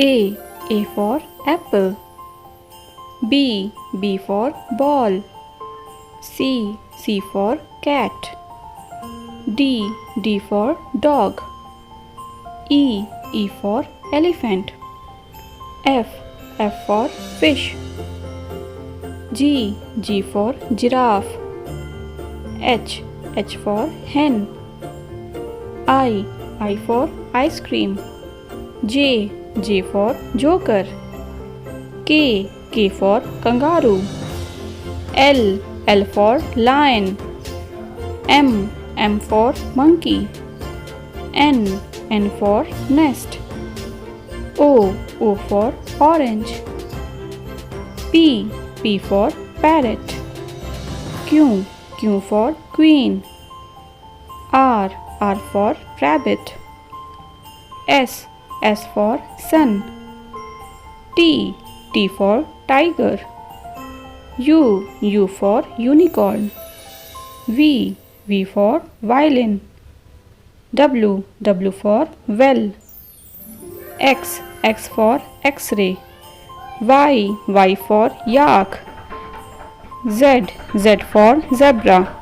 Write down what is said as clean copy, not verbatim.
A for apple. B for ball. C for cat. D for dog. E for elephant. F for fish. G for giraffe. H for hen. I for ice cream. J for joker. K for kangaroo. L for lion. M for monkey. N for nest. O for orange. P for parrot. Q for queen. R for rabbit. S for sun. T for tiger. U for unicorn. V for violin. W for well. X for X-ray. Y for yak. Z for zebra.